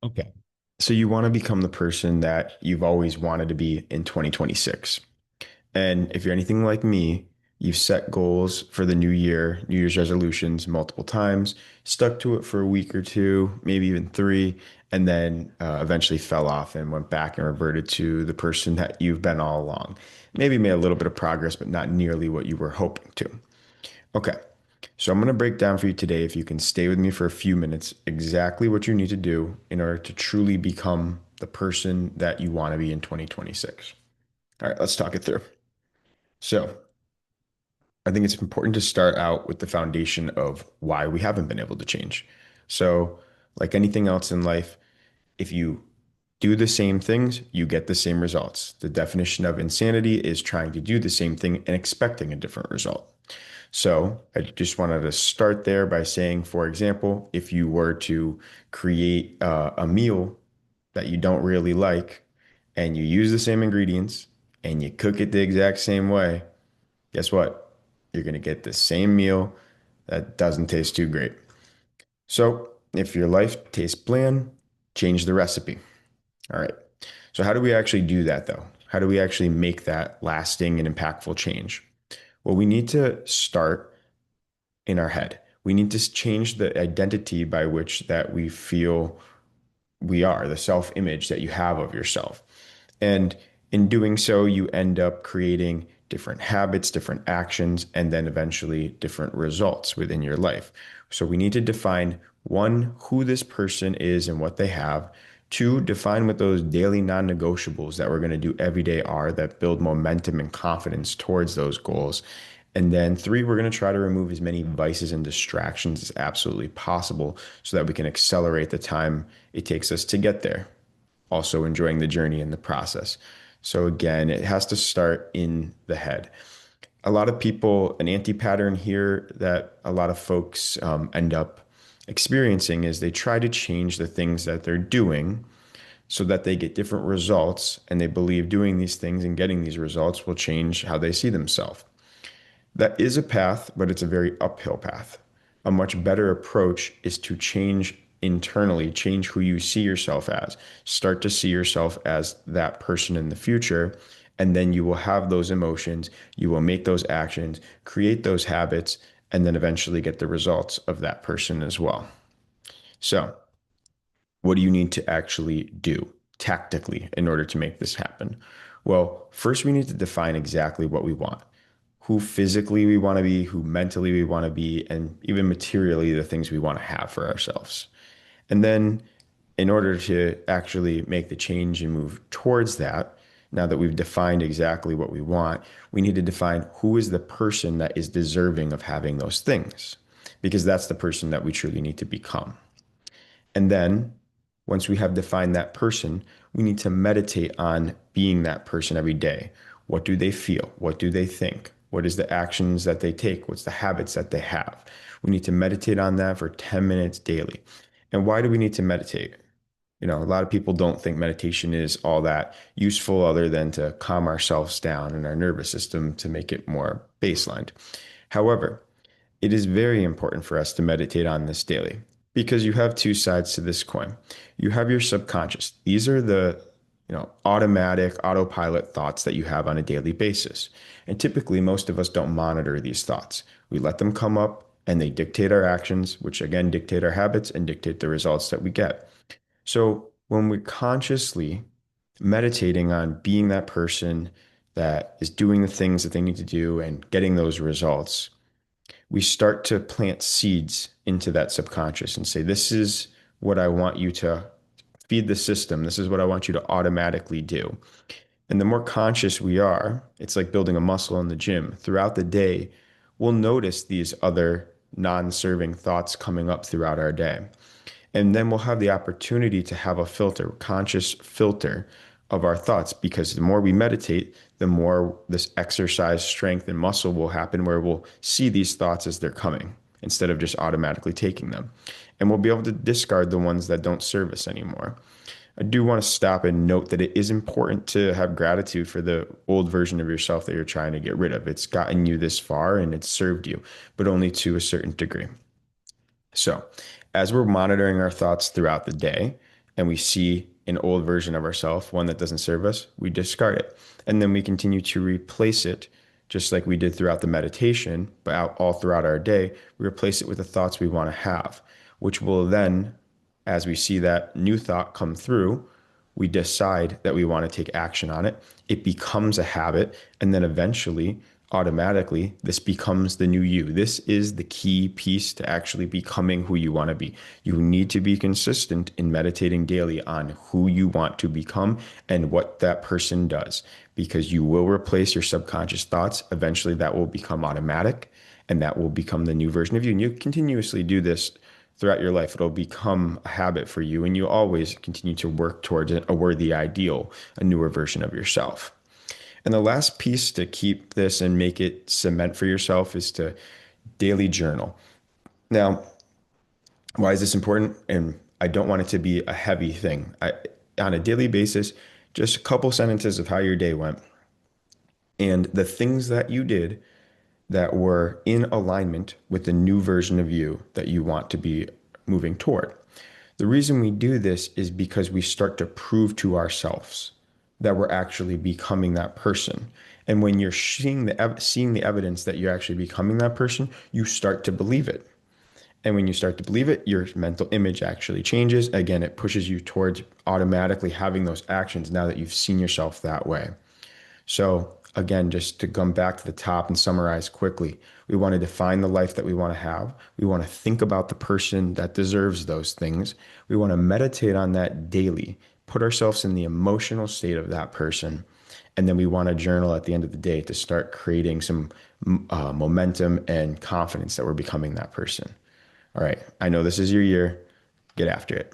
Okay. So you want to become the person that you've always wanted to be in 2026. And if you're anything like me, you've set goals for the new year, New Year's resolutions multiple times, stuck to it for a week or two, maybe even three, and then eventually fell off and went back and reverted to the person that you've been all along. Maybe made a little bit of progress, but not nearly what you were hoping to. Okay. So I'm going to break down for you today, if you can stay with me for a few minutes, exactly what you need to do in order to truly become the person that you want to be in 2026. All right, let's talk it through. So I think it's important to start out with the foundation of why we haven't been able to change. So, like anything else in life, if you do the same things, you get the same results. The definition of insanity is trying to do the same thing and expecting a different result. So I just wanted to start there by saying, for example, if you were to create a meal that you don't really like and you use the same ingredients and you cook it the exact same way, guess what? You're going to get the same meal that doesn't taste too great. So if your life tastes bland, change the recipe. All right. So how do we actually do that though? How do we actually make that lasting and impactful change? Well, we need to start in our head. We need to change the identity by which that we feel we are, the self-image that you have of yourself. And in doing so, you end up creating different habits, different actions, and then eventually different results within your life. So we need to define one, who this person is and what they have. Two, define what those daily non-negotiables that we're going to do every day are that build momentum and confidence towards those goals. And then three, we're going to try to remove as many vices and distractions as absolutely possible so that we can accelerate the time it takes us to get there, also enjoying the journey and the process. So again, it has to start in the head. A lot of people, an anti-pattern here that a lot of folks end up experiencing is they try to change the things that they're doing so that they get different results, and they believe doing these things and getting these results will change how they see themselves. That is a path, but it's a very uphill path. A much better approach is to change internally, change who you see yourself as. Start to see yourself as that person in the future, and then you will have those emotions, you will make those actions, create those habits, and then eventually get the results of that person as well. So, what do you need to actually do tactically in order to make this happen? Well, first we need to define exactly what we want, who physically we want to be, who mentally we want to be, and even materially the things we want to have for ourselves. And then, in order to actually make the change and move towards that, now that we've defined exactly what we want, we need to define who is the person that is deserving of having those things, because that's the person that we truly need to become. And then, once we have defined that person, we need to meditate on being that person every day. What do they feel? What do they think? What is the actions that they take? What's the habits that they have? We need to meditate on that for 10 minutes daily. And why do we need to meditate? A lot of people don't think meditation is all that useful other than to calm ourselves down and our nervous system to make it more baselined. However, it is very important for us to meditate on this daily because you have two sides to this coin. You have your subconscious. These are the automatic autopilot thoughts that you have on a daily basis. And typically, most of us don't monitor these thoughts. We let them come up and they dictate our actions, which again dictate our habits and dictate the results that we get. So when we're consciously meditating on being that person that is doing the things that they need to do and getting those results, we start to plant seeds into that subconscious and say, this is what I want you to feed the system. This is what I want you to automatically do. And the more conscious we are, it's like building a muscle in the gym. Throughout the day, we'll notice these other non-serving thoughts coming up throughout our day. And then we'll have the opportunity to have a filter, conscious filter of our thoughts, because the more we meditate, the more this exercise, strength, and muscle will happen where we'll see these thoughts as they're coming instead of just automatically taking them. And we'll be able to discard the ones that don't serve us anymore. I do want to stop and note that it is important to have gratitude for the old version of yourself that you're trying to get rid of. It's gotten you this far and it's served you, but only to a certain degree. So, as we're monitoring our thoughts throughout the day, and we see an old version of ourselves, one that doesn't serve us, we discard it. And then we continue to replace it just like we did throughout the meditation, but all throughout our day, we replace it with the thoughts we want to have, which will then, as we see that new thought come through, we decide that we want to take action on it. It becomes a habit. And then eventually, automatically, this becomes the new you. This is the key piece to actually becoming who you want to be. You need to be consistent in meditating daily on who you want to become and what that person does, because you will replace your subconscious thoughts. Eventually, that will become automatic and that will become the new version of you. And you continuously do this throughout your life. It'll become a habit for you, and you always continue to work towards a worthy ideal, a newer version of yourself. And the last piece to keep this and make it cement for yourself is to daily journal. Now, why is this important? And I don't want it to be a heavy thing. On a daily basis, just a couple sentences of how your day went and the things that you did that were in alignment with the new version of you that you want to be moving toward. The reason we do this is because we start to prove to ourselves that we're actually becoming that person. And when you're seeing the evidence that you're actually becoming that person, you start to believe it. And when you start to believe it, your mental image actually changes. Again, it pushes you towards automatically having those actions now that you've seen yourself that way. So again, just to come back to the top and summarize quickly, we want to define the life that we want to have. We want to think about the person that deserves those things. We want to meditate on that daily, put ourselves in the emotional state of that person. And then we want to journal at the end of the day to start creating some momentum and confidence that we're becoming that person. All right. I know this is your year. Get after it.